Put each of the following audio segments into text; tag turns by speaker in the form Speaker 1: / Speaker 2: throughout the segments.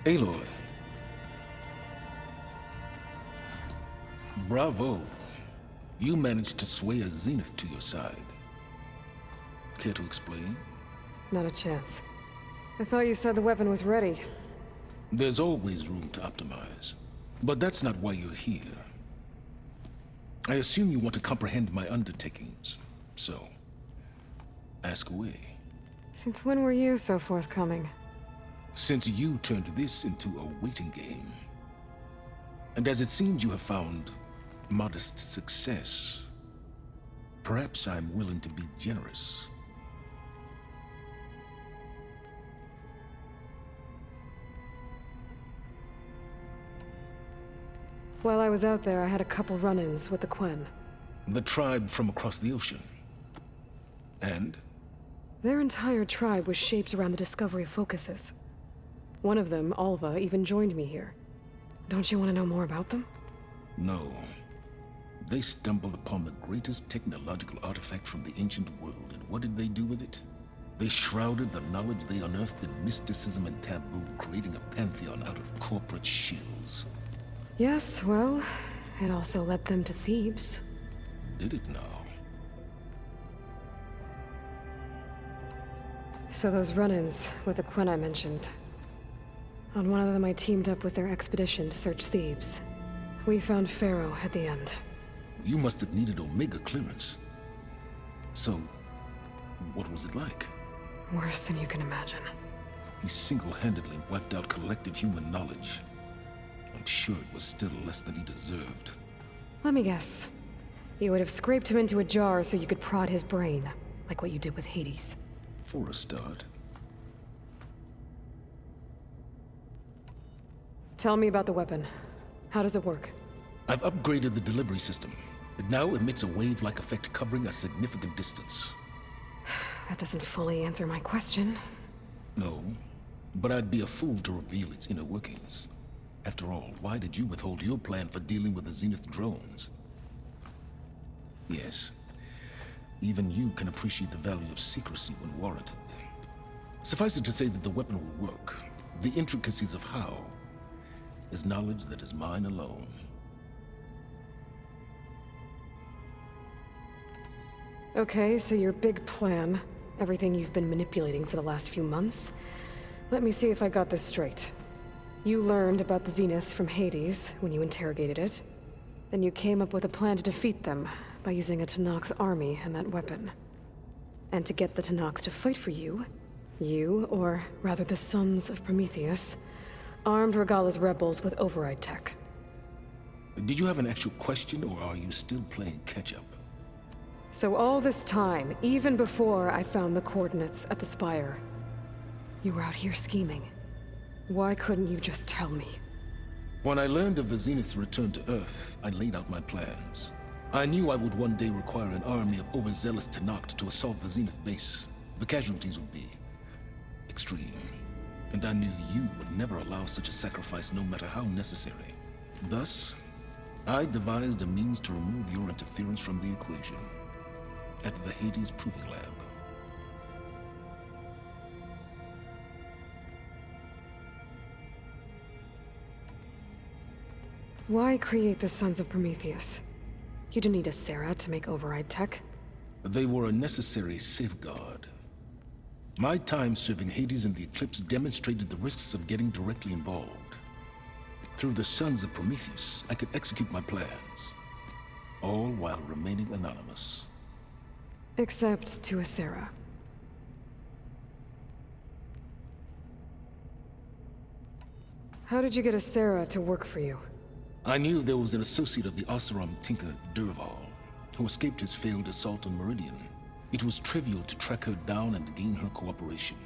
Speaker 1: Aloy. Bravo. You managed to sway a Zenith to your side. Care to explain?
Speaker 2: Not a chance. I thought you said the weapon was ready.
Speaker 1: There's always room to optimize. But that's not why you're here. I assume you want to comprehend my undertakings. So, ask away.
Speaker 2: Since when were you so forthcoming?
Speaker 1: Since you turned this into a waiting game. And as it seems you have found modest success, perhaps I'm willing to be generous.
Speaker 2: While I was out there, I had a couple run-ins with the Quen.
Speaker 1: The tribe from across the ocean. And?
Speaker 2: Their entire tribe was shaped around the discovery of focuses. One of them, Alva, even joined me here. Don't you want to know more about them?
Speaker 1: No. They stumbled upon the greatest technological artifact from the ancient world, and what did they do with it? They shrouded the knowledge they unearthed in mysticism and taboo, creating a pantheon out of corporate shills.
Speaker 2: Yes, well, it also led them to Thebes.
Speaker 1: Did it now?
Speaker 2: So those run-ins with the Quen I mentioned. On one of them I teamed up with their expedition to search Thebes. We found Pharaoh at the end.
Speaker 1: You must have needed Omega clearance. So, what was it like?
Speaker 2: Worse than you can imagine.
Speaker 1: He single-handedly wiped out collective human knowledge. I'm sure it was still less than he deserved.
Speaker 2: Let me guess. You would have scraped him into a jar so you could prod his brain, like what you did with Hades.
Speaker 1: For a start.
Speaker 2: Tell me about the weapon. How does it work?
Speaker 1: I've upgraded the delivery system. It now emits a wave-like effect covering a significant distance.
Speaker 2: That doesn't fully answer my question.
Speaker 1: No, but I'd be a fool to reveal its inner workings. After all, why did you withhold your plan for dealing with the Zenith drones? Yes, even you can appreciate the value of secrecy when warranted. Suffice it to say that the weapon will work. The intricacies of how is knowledge that is mine alone.
Speaker 2: Okay, so your big plan, everything you've been manipulating for the last few months. Let me see if I got this straight. You learned about the Zeniths from Hades when you interrogated it. Then you came up with a plan to defeat them by using a Tenakth army and that weapon. And to get the Tenakth to fight for you, or rather the Sons of Prometheus, armed Regalla's rebels with override tech.
Speaker 1: Did you have an actual question, or are you still playing catch-up?
Speaker 2: So all this time, even before I found the coordinates at the Spire, you were out here scheming. Why couldn't you just tell me?
Speaker 1: When I learned of the Zenith's return to Earth, I laid out my plans. I knew I would one day require an army of overzealous Tenakth to assault the Zenith base. The casualties would be extreme. And I knew you would never allow such a sacrifice, no matter how necessary. Thus, I devised a means to remove your interference from the equation. At the Hades Proving Lab.
Speaker 2: Why create the Sons of Prometheus? You didn't need a Sarah to make override tech.
Speaker 1: They were a necessary safeguard. My time serving Hades in the Eclipse demonstrated the risks of getting directly involved. Through the Sons of Prometheus, I could execute my plans, all while remaining anonymous.
Speaker 2: Except to a Sarah. How did you get a Sarah to work for you?
Speaker 1: I knew there was an associate of the Oseram tinker, Dervahl, who escaped his failed assault on Meridian. It was trivial to track her down and gain her cooperation.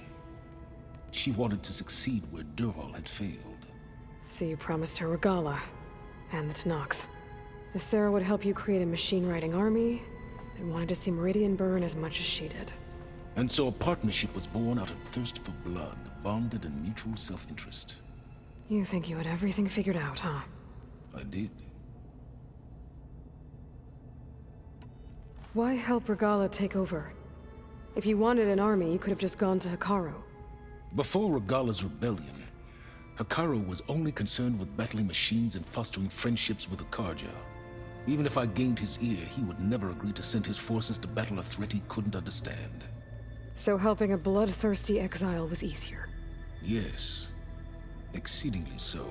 Speaker 1: She wanted to succeed where Dervahl had failed.
Speaker 2: So you promised her Regalla, and the Tenakth. The Sarah would help you create a machine-riding army, and wanted to see Meridian burn as much as she did.
Speaker 1: And so a partnership was born out of thirst for blood, bonded in mutual self-interest.
Speaker 2: You think you had everything figured out, huh?
Speaker 1: I did.
Speaker 2: Why help Regalla take over? If you wanted an army, you could have just gone to Hekarro.
Speaker 1: Before Regalla's rebellion, Hikaru was only concerned with battling machines and fostering friendships with the Karja. Even if I gained his ear, he would never agree to send his forces to battle a threat he couldn't understand.
Speaker 2: So helping a bloodthirsty exile was easier.
Speaker 1: Yes, exceedingly so.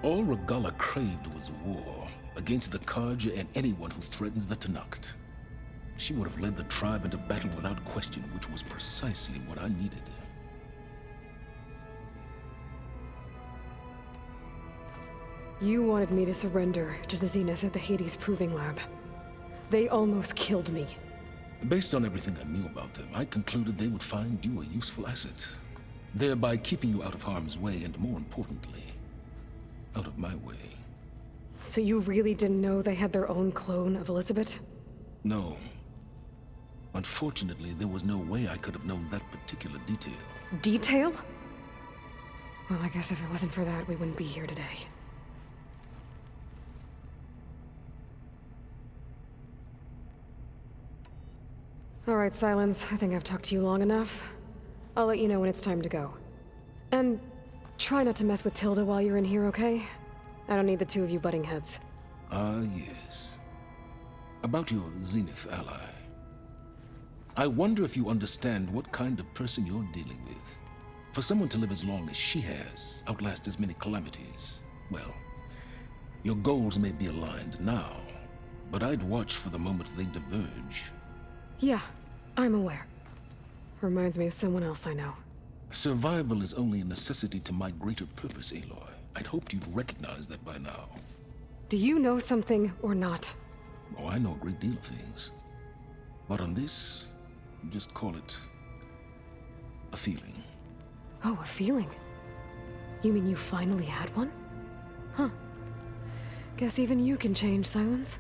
Speaker 1: All Regalla craved was war against the Karja and anyone who threatens the Tenakth. She would have led the tribe into battle without question, which was precisely what I needed.
Speaker 2: You wanted me to surrender to the Zenith at the Hades Proving Lab. They almost killed me.
Speaker 1: Based on everything I knew about them, I concluded they would find you a useful asset, thereby keeping you out of harm's way and, more importantly, out of my way.
Speaker 2: So you really didn't know they had their own clone of Elizabeth?
Speaker 1: No. Unfortunately, there was no way I could have known that particular detail.
Speaker 2: Detail? Well, I guess if it wasn't for that, we wouldn't be here today. All right, Silence. I think I've talked to you long enough. I'll let you know when it's time to go. And try not to mess with Tilda while you're in here, okay? I don't need the two of you butting heads.
Speaker 1: Ah, yes. About your Zenith ally. I wonder if you understand what kind of person you're dealing with. For someone to live as long as she has, outlast as many calamities, well, your goals may be aligned now, but I'd watch for the moment they diverge.
Speaker 2: Yeah, I'm aware. Reminds me of someone else I know.
Speaker 1: Survival is only a necessity to my greater purpose, Aloy. I'd hoped you'd recognize that by now.
Speaker 2: Do you know something or not?
Speaker 1: Oh, I know a great deal of things. But on this, just call it a feeling.
Speaker 2: Oh, a feeling? You mean you finally had one? Huh. Guess even you can change, Silence.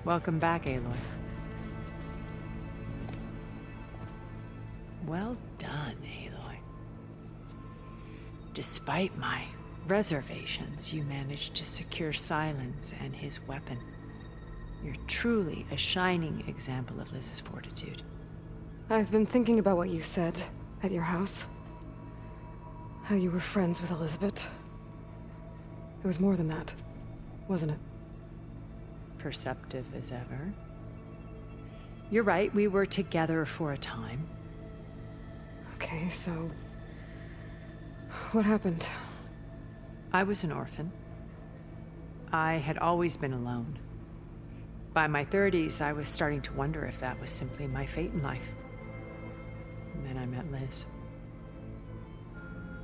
Speaker 3: Welcome back, Aloy. Well done, Aloy. Despite my reservations, you managed to secure Silence and his weapon. You're truly a shining example of Liz's fortitude.
Speaker 2: I've been thinking about what you said at your house. How you were friends with Elizabeth. It was more than that, wasn't it?
Speaker 3: Perceptive as ever. You're right, we were together for a time.
Speaker 2: Okay, so What happened?
Speaker 3: I was an orphan. I had always been alone. By my 30s, I was starting to wonder if that was simply my fate in life. And then I met Liz.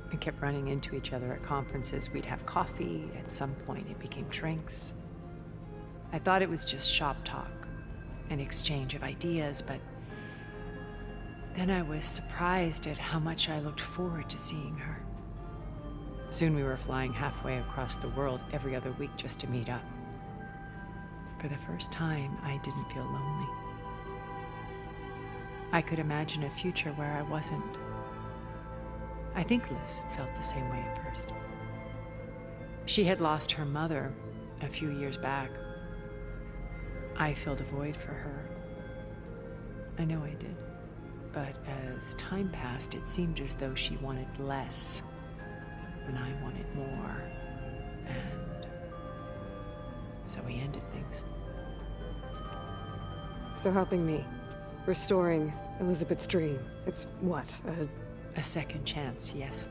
Speaker 3: We kept running into each other at conferences. We'd have coffee. At some point, it became drinks. I thought it was just shop talk, an exchange of ideas, but then I was surprised at how much I looked forward to seeing her. Soon we were flying halfway across the world every other week just to meet up. For the first time, I didn't feel lonely. I could imagine a future where I wasn't. I think Liz felt the same way at first. She had lost her mother a few years back. I filled a void for her. I know I did. But as time passed, it seemed as though she wanted less, and I wanted more. And so we ended things.
Speaker 2: So helping me, restoring Elizabeth's dream, it's what,
Speaker 3: A second chance, yes.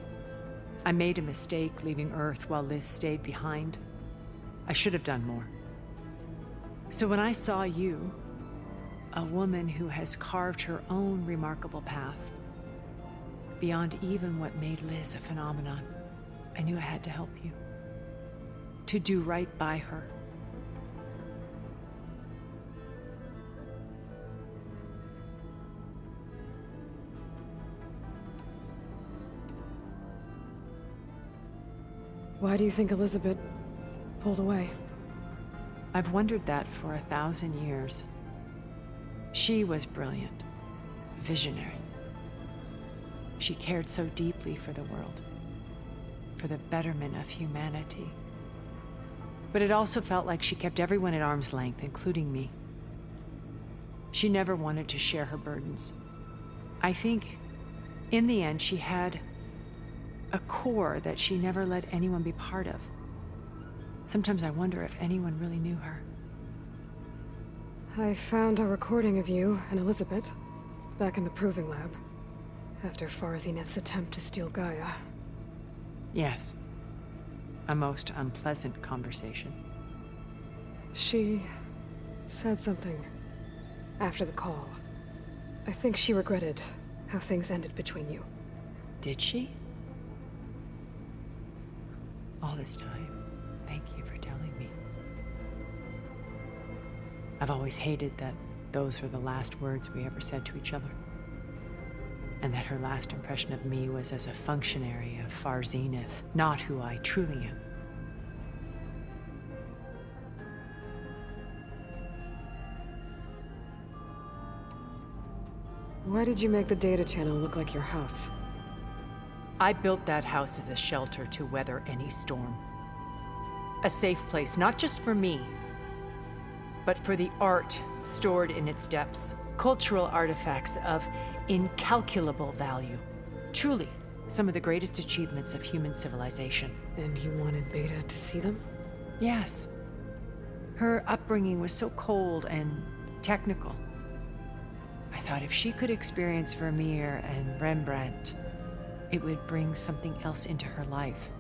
Speaker 3: I made a mistake leaving Earth while Liz stayed behind. I should have done more. So when I saw you, a woman who has carved her own remarkable path, beyond even what made Liz a phenomenon, I knew I had to help you. To do right by her.
Speaker 2: Why do you think Elizabeth pulled away?
Speaker 3: I've wondered that for 1,000 years. She was brilliant, visionary. She cared so deeply for the world, for the betterment of humanity. But it also felt like she kept everyone at arm's length, including me. She never wanted to share her burdens. I think, in the end, she had a core that she never let anyone be part of. Sometimes I wonder if anyone really knew her.
Speaker 2: I found a recording of you and Elizabeth back in the Proving Lab after Farzineth's attempt to steal Gaia.
Speaker 3: Yes. A most unpleasant conversation.
Speaker 2: She said something after the call. I think she regretted how things ended between you.
Speaker 3: Did she? All this time, thank you for telling me. I've always hated that those were the last words we ever said to each other. And that her last impression of me was as a functionary of Far Zenith, not who I truly am.
Speaker 2: Why did you make the data channel look like your house?
Speaker 3: I built that house as a shelter to weather any storm. A safe place, not just for me, but for the art stored in its depths. Cultural artifacts of incalculable value. Truly, some of the greatest achievements of human civilization.
Speaker 2: And you wanted Beta to see them?
Speaker 3: Yes. Her upbringing was so cold and technical. I thought if she could experience Vermeer and Rembrandt, it would bring something else into her life.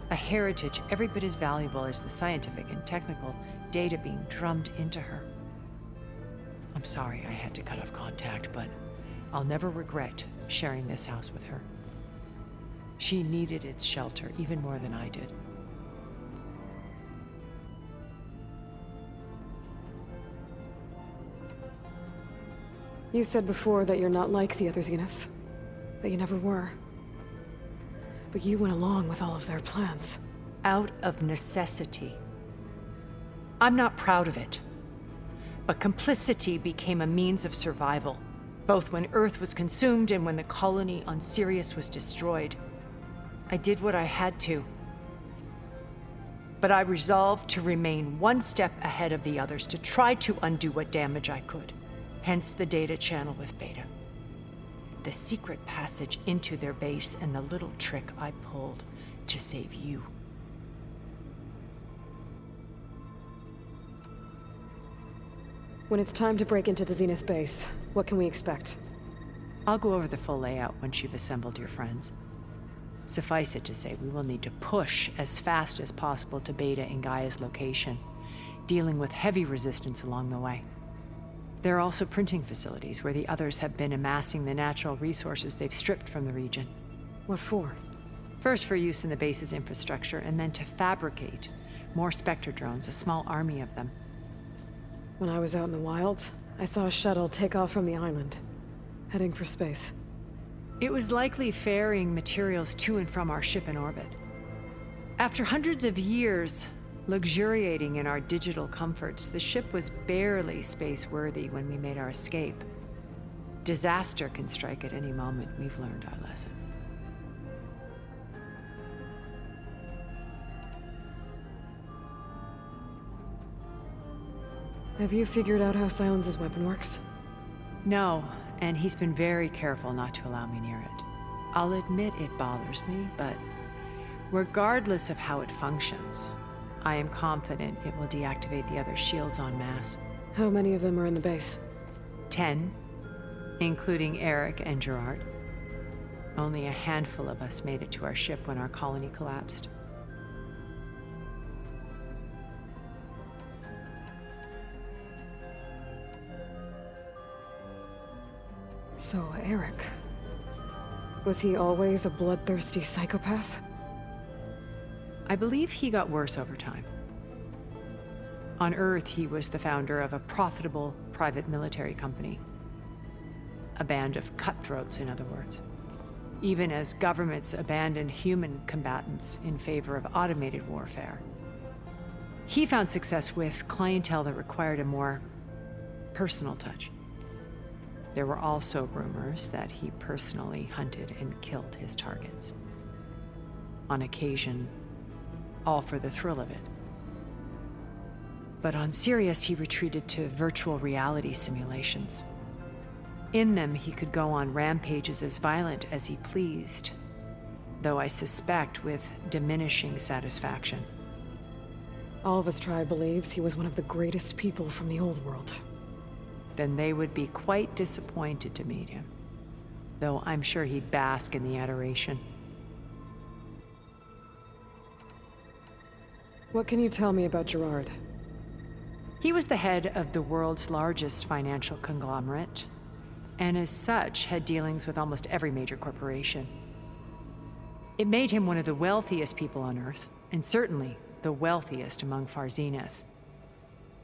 Speaker 3: A heritage every bit as valuable as the scientific and technical data being drummed into her. I'm sorry I had to cut off contact, but I'll never regret sharing this house with her. She needed its shelter even more than I did.
Speaker 2: You said before that you're not like the other Zeniths. That you never were. But you went along with all of their plans.
Speaker 3: Out of necessity. I'm not proud of it. But complicity became a means of survival, both when Earth was consumed and when the colony on Sirius was destroyed. I did what I had to. But I resolved to remain one step ahead of the others, to try to undo what damage I could. Hence the data channel with Beta. The secret passage into their base and the little trick I pulled to save you.
Speaker 2: When it's time to break into the Zenith base, what can we expect?
Speaker 3: I'll go over the full layout once you've assembled your friends. Suffice it to say, we will need to push as fast as possible to Beta and Gaia's location, dealing with heavy resistance along the way. There are also printing facilities where the others have been amassing the natural resources they've stripped from the region.
Speaker 2: What for?
Speaker 3: First for use in the base's infrastructure, and then to fabricate more Spectre drones, a small army of them.
Speaker 2: When I was out in the wilds, I saw a shuttle take off from the island, heading for space.
Speaker 3: It was likely ferrying materials to and from our ship in orbit. After hundreds of years luxuriating in our digital comforts, the ship was barely space-worthy when we made our escape. Disaster can strike at any moment. We've learned our lesson.
Speaker 2: Have you figured out how Silence's weapon works?
Speaker 3: No, and he's been very careful not to allow me near it. I'll admit it bothers me, but regardless of how it functions, I am confident it will deactivate the other shields en masse.
Speaker 2: How many of them are in the base?
Speaker 3: 10, including Eric and Gerard. Only a handful of us made it to our ship when our colony collapsed.
Speaker 2: So, Eric... was he always a bloodthirsty psychopath?
Speaker 3: I believe he got worse over time. On Earth, he was the founder of a profitable private military company. A band of cutthroats, in other words. Even as governments abandoned human combatants in favor of automated warfare. He found success with clientele that required a more personal touch. There were also rumors that he personally hunted and killed his targets. On occasion, all for the thrill of it. But on Sirius, he retreated to virtual reality simulations. In them, he could go on rampages as violent as he pleased, though I suspect with diminishing satisfaction.
Speaker 2: All of his tribe believes he was one of the greatest people from the old world.
Speaker 3: Then they would be quite disappointed to meet him, though I'm sure he'd bask in the adoration.
Speaker 2: What can you tell me about Gerard?
Speaker 3: He was the head of the world's largest financial conglomerate, and as such had dealings with almost every major corporation. It made him one of the wealthiest people on Earth, and certainly the wealthiest among Far Zenith.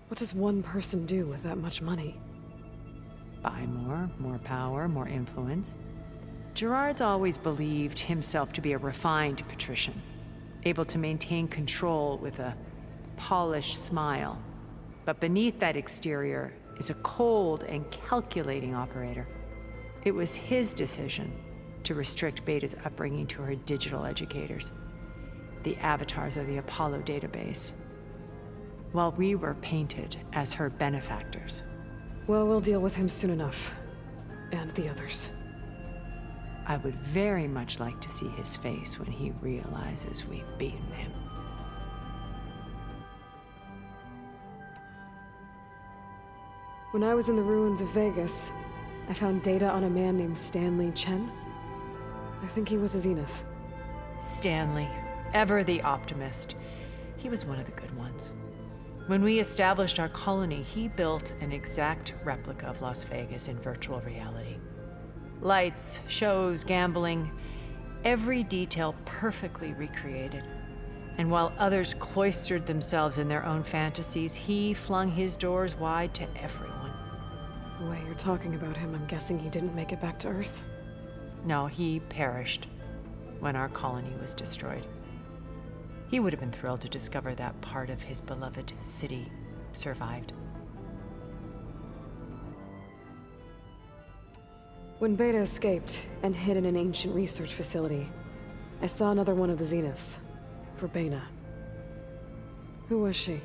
Speaker 2: What does one person do with that much money?
Speaker 3: Buy more power, more influence. Gerard's always believed himself to be a refined patrician, able to maintain control with a polished smile. But beneath that exterior is a cold and calculating operator. It was his decision to restrict Beta's upbringing to her digital educators, the avatars of the Apollo database, while we were painted as her benefactors.
Speaker 2: Well, we'll deal with him soon enough. And the others.
Speaker 3: I would very much like to see his face when he realizes we've beaten him.
Speaker 2: When I was in the ruins of Vegas, I found data on a man named Stanley Chen. I think he was a Zenith.
Speaker 3: Stanley, ever the optimist. He was one of the good ones. When we established our colony, he built an exact replica of Las Vegas in virtual reality. Lights, shows, gambling, every detail perfectly recreated. And while others cloistered themselves in their own fantasies, he flung his doors wide to everyone.
Speaker 2: The way you're talking about him, I'm guessing he didn't make it back to Earth?
Speaker 3: No, he perished when our colony was destroyed. He would have been thrilled to discover that part of his beloved city survived.
Speaker 2: When Beta escaped and hid in an ancient research facility, I saw another one of the Zeniths, Verbena. Who was she?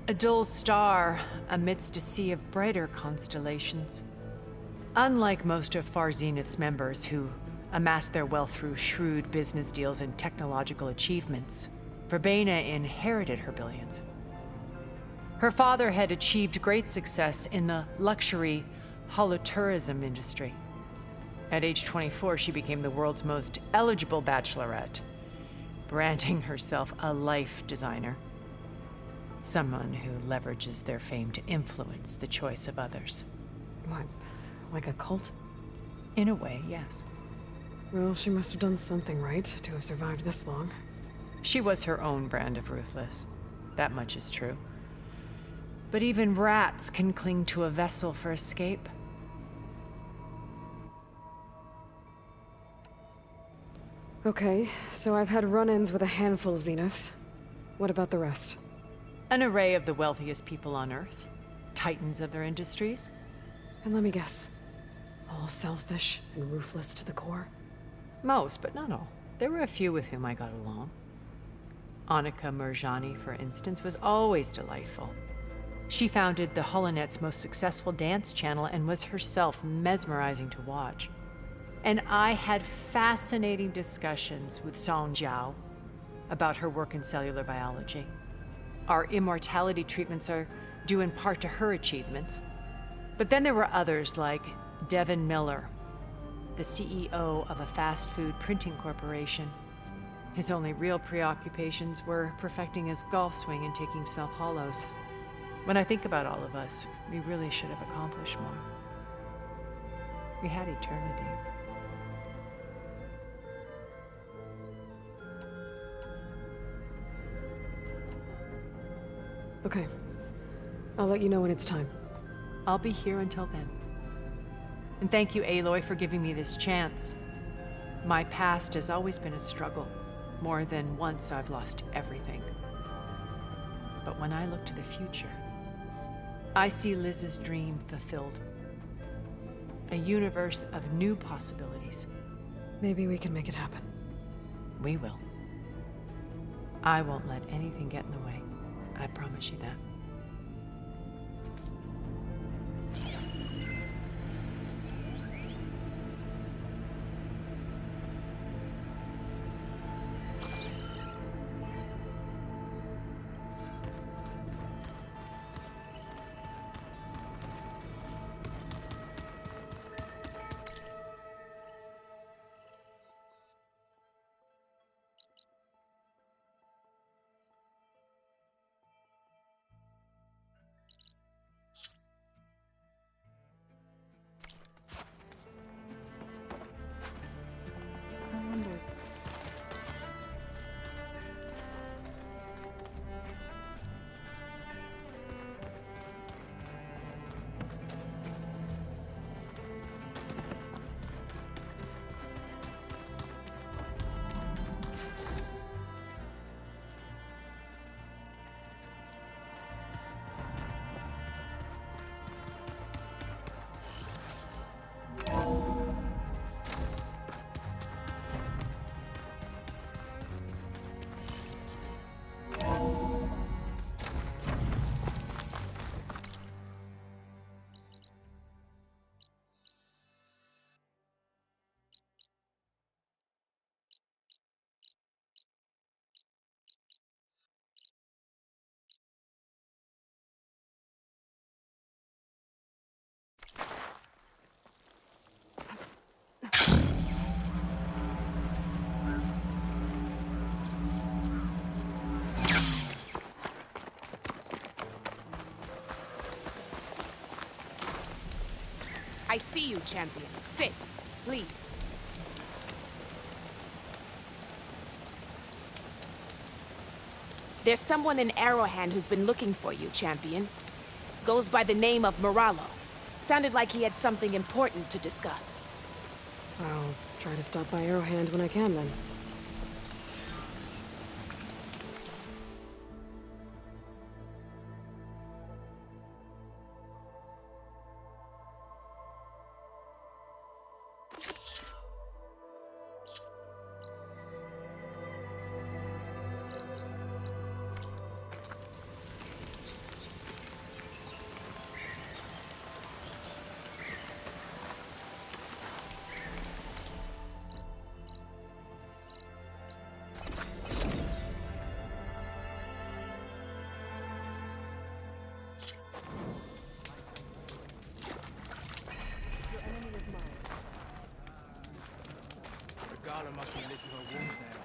Speaker 3: A dull star amidst a sea of brighter constellations. Unlike most of Far Zenith's members who amassed their wealth through shrewd business deals and technological achievements, Verbena inherited her billions. Her father had achieved great success in the luxury holotourism industry. At age 24, she became the world's most eligible bachelorette, branding herself a life designer. Someone who leverages their fame to influence the choice of others.
Speaker 2: What? Like a cult?
Speaker 3: In a way, yes.
Speaker 2: Well, she must have done something right to have survived this long.
Speaker 3: She was her own brand of ruthless. That much is true. But even rats can cling to a vessel for escape.
Speaker 2: Okay, so I've had run-ins with a handful of Zeniths. What about the rest?
Speaker 3: An array of the wealthiest people on Earth. Titans of their industries.
Speaker 2: And let me guess. All selfish and ruthless to the core?
Speaker 3: Most, but not all. There were a few with whom I got along. Annika Murjani, for instance, was always delightful. She founded the Holonet's most successful dance channel and was herself mesmerizing to watch. And I had fascinating discussions with Song Jiao about her work in cellular biology. Our immortality treatments are due in part to her achievements. But then there were others like Devin Miller, the CEO of a fast food printing corporation. His only real preoccupations were perfecting his golf swing and taking self-hollows. When I think about all of us, we really should have accomplished more. We had eternity.
Speaker 2: Okay. I'll let you know when it's time.
Speaker 3: I'll be here until then. And thank you, Aloy, for giving me this chance. My past has always been a struggle. More than once I've lost everything. But when I look to the future, I see Liz's dream fulfilled. A universe of new possibilities.
Speaker 2: Maybe we can make it happen.
Speaker 3: We will. I won't let anything get in the way. I promise you that.
Speaker 4: I see you, champion. Sit, please. There's someone in Arrowhand who's been looking for you, champion. Goes by the name of Moralo. Sounded like he had something important to discuss.
Speaker 2: I'll try to stop by Arrowhand when I can, then.
Speaker 5: Regala must be licking her wounds now.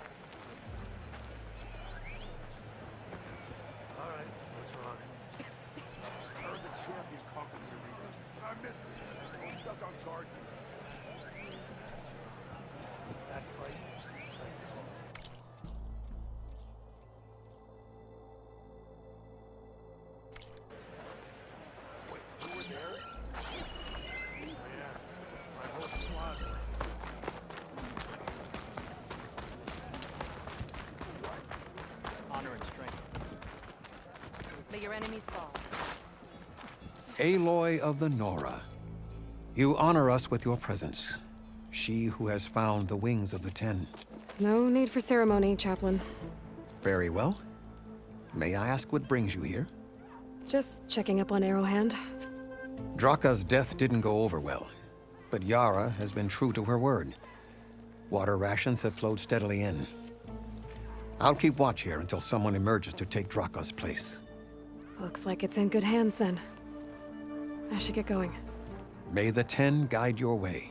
Speaker 5: May your enemies fall.
Speaker 6: Aloy of the Nora, you honor us with your presence. She who has found the wings of the Ten.
Speaker 2: No need for ceremony, Chaplain.
Speaker 6: Very well. May I ask what brings you here?
Speaker 2: Just checking up on Arrowhand.
Speaker 6: Draka's death didn't go over well, but Yara has been true to her word. Water rations have flowed steadily in. I'll keep watch here until someone emerges to take Draka's place.
Speaker 2: Looks like it's in good hands then. I should get going.
Speaker 6: May the Ten guide your way.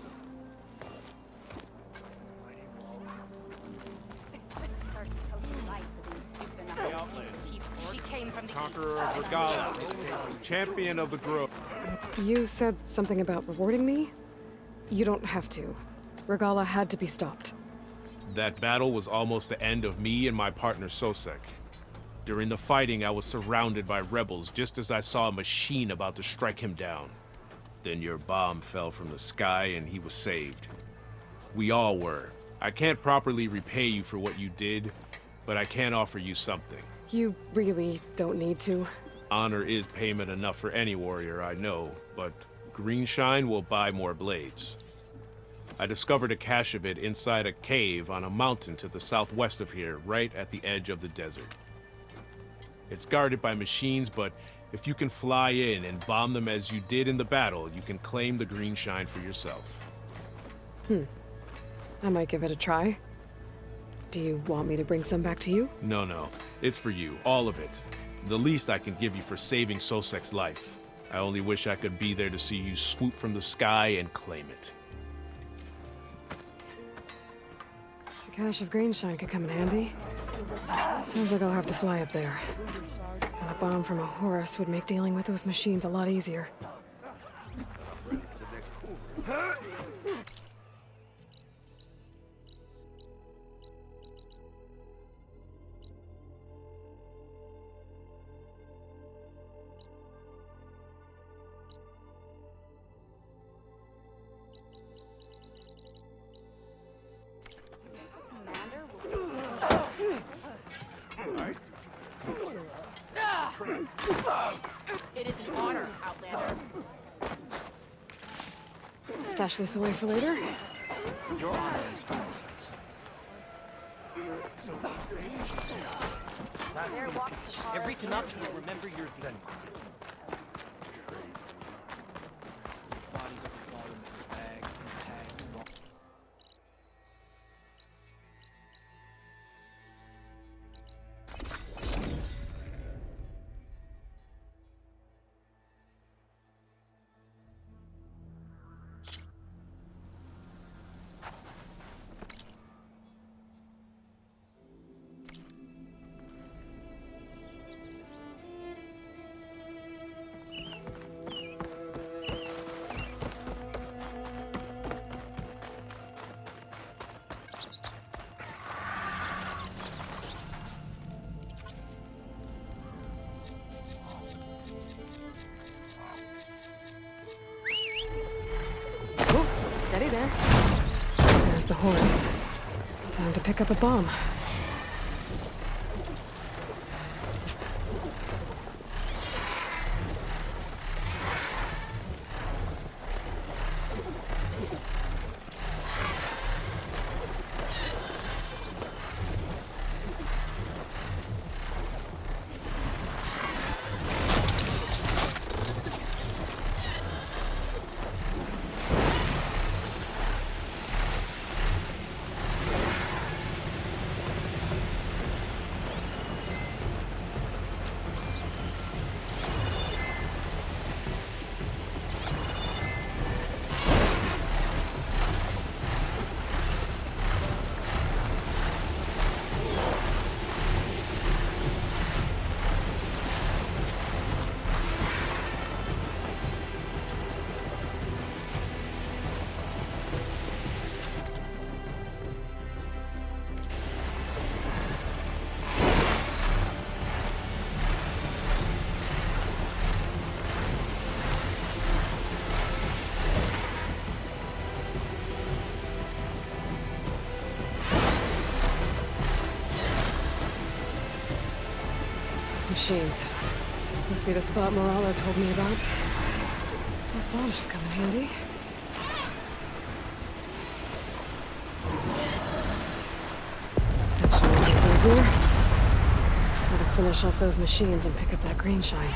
Speaker 7: Conqueror of Regalla, champion of the Grove.
Speaker 2: You said something about rewarding me? You don't have to. Regalla had to be stopped.
Speaker 7: That battle was almost the end of me and my partner Sosek. During the fighting, I was surrounded by rebels just as I saw a machine about to strike him down. Then your bomb fell from the sky and he was saved. We all were. I can't properly repay you for what you did, but I can offer you something.
Speaker 2: You really don't need to.
Speaker 7: Honor is payment enough for any warrior, I know, but Greenshine will buy more blades. I discovered a cache of it inside a cave on a mountain to the southwest of here, right at the edge of the desert. It's guarded by machines, but if you can fly in and bomb them as you did in the battle, you can claim the Greenshine for yourself.
Speaker 2: I might give it a try. Do you want me to bring some back to you?
Speaker 7: No. It's for you, all of it. The least I can give you for saving Sosek's life. I only wish I could be there to see you swoop from the sky and claim it.
Speaker 2: A cache of Greenshine could come in handy. Sounds like I'll have to fly up there. And a bomb from a Horus would make dealing with those machines a lot easier.
Speaker 4: It is an honor, Outlander.
Speaker 2: Stash this away for later.
Speaker 8: Your honor is fine. Every Tenakth will remember your deed. Bodies of the fallen bag and tag.
Speaker 2: Steady there. There's the Horus. Time to pick up a bomb. Machines. Must be the spot Moralo told me about. This bomb should come in handy. That should make things easier. Gotta finish off those machines and pick up that green shine.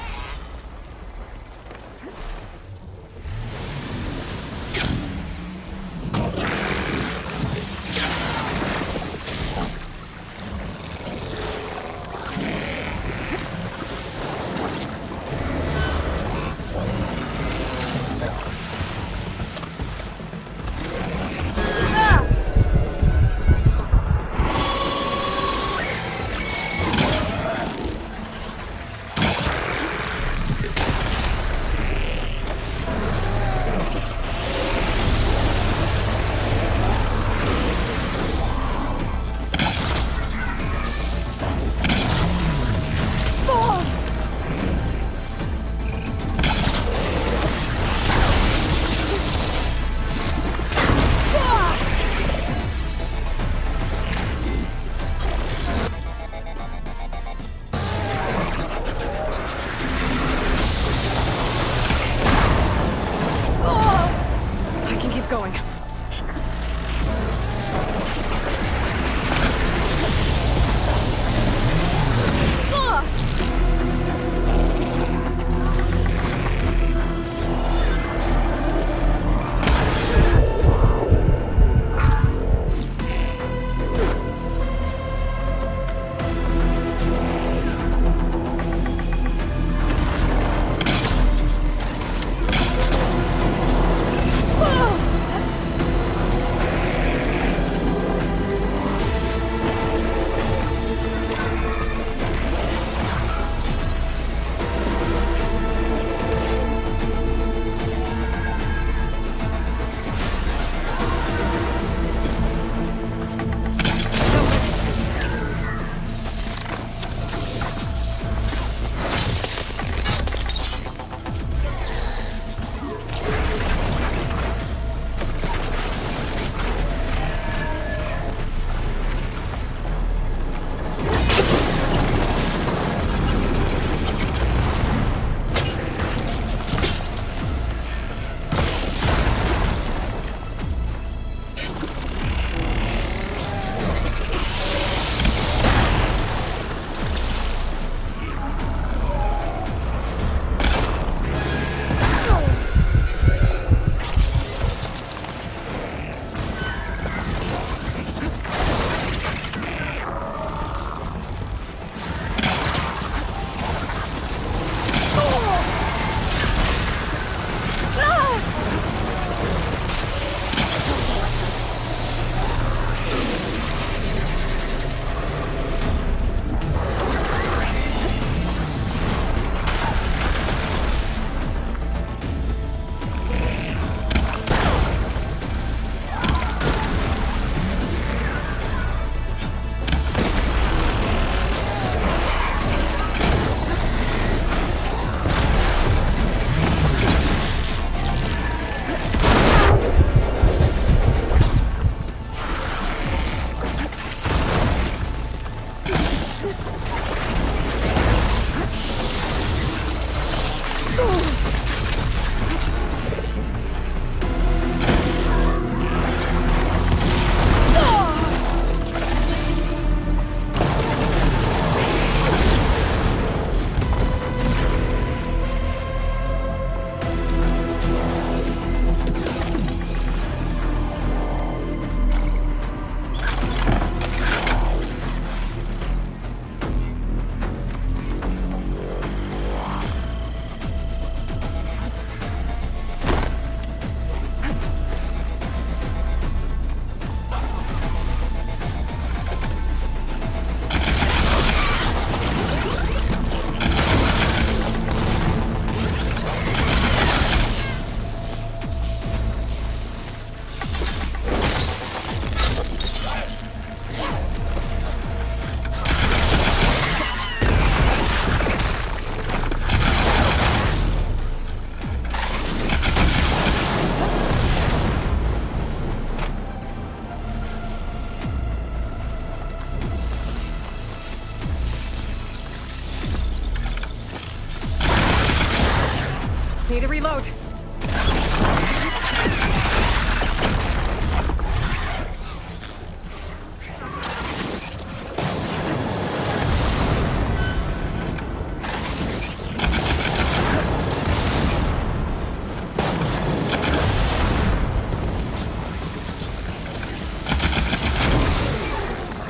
Speaker 2: reload.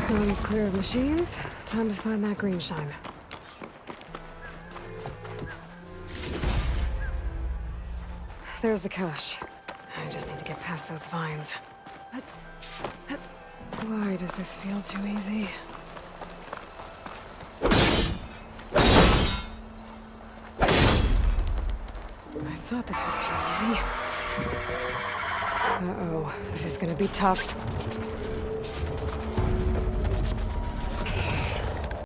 Speaker 2: Guns clear of machines. Time to find that green shine. There's the cache. I just need to get past those vines. But why does this feel too easy? I thought this was too easy. Uh-oh, this is gonna be tough.